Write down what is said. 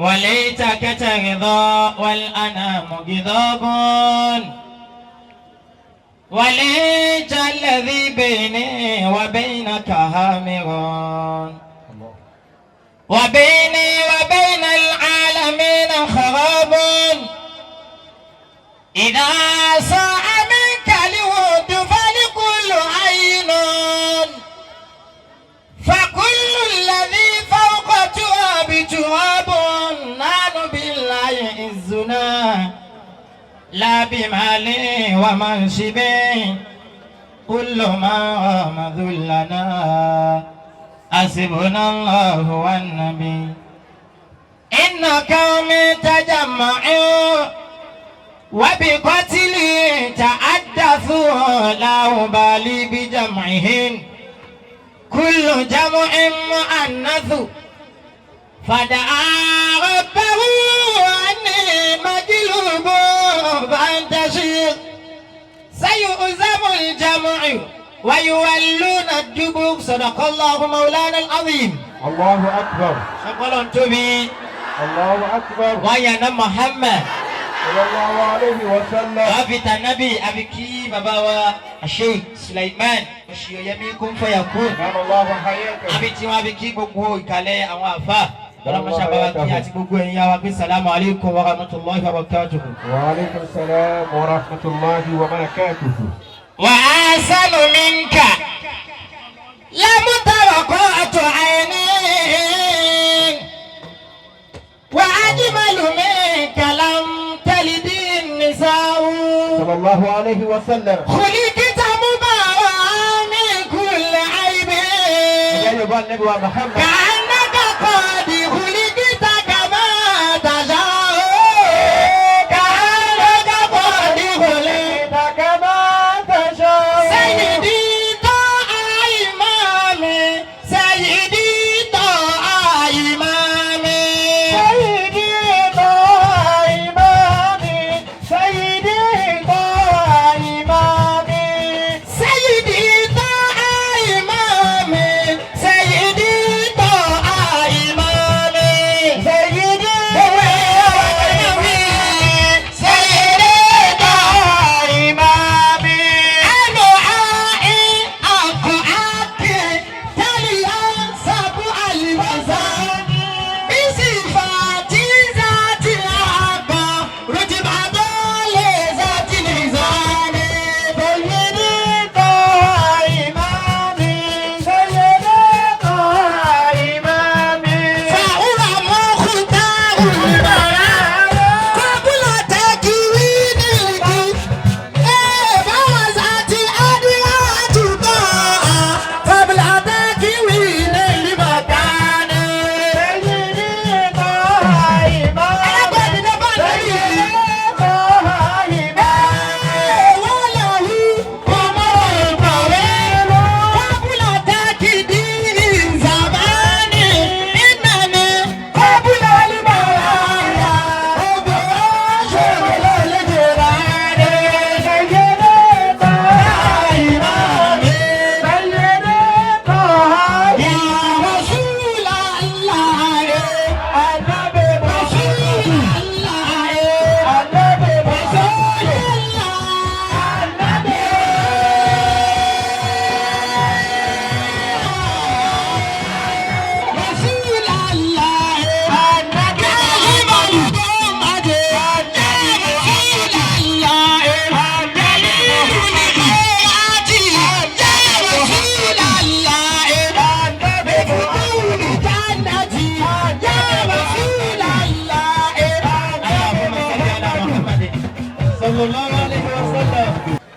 وليتك ترضى والأنام غضاب وليت الذي بيني وبينك هامر وبيني وبين العالمين خراب إذا صاع منك الود فلكل عين فكل الذي فوق تراب تراب نحن بالله عزنا لا بمال ومنصب كل ما رام ذلنا حسبنا الله والنبي إن قومي تجمعوا وبقتلي تحدثوا لا أبالي بجمعهم كل جمع مؤنث فدعا ربه أني مجلوب فانتشر سيؤزم الجمع ويولون الدبر صدق الله مولانا العظيم. الله أكبر. شكرا تبي. الله أكبر. ويانا محمد صلى الله عليه وسلم. أبي النبي أبي كي بابا الشيخ سليمان مشي يميكم فيكون. نعم الله حياكم. أبي تي أبي كي بقول كله أوافا. Ọlọ́run ṣe bá wa kí àti gbogbo ẹ̀yin wa pé salamu alaykum wa rahmatulahi wa barakatuhu. Wa alaykum salam wa rahmatulahi wa barakatuhu. Wa ahsanu minka lam tawaqa'tu aynin wa ajmalu minka lam talidi nisa'u. Sallallahu alayhi wa sallam. Khuliqta mubara'an min kulli aybin. Ìyá Yorùbá Ànábì wa Muhammad. Sallallahu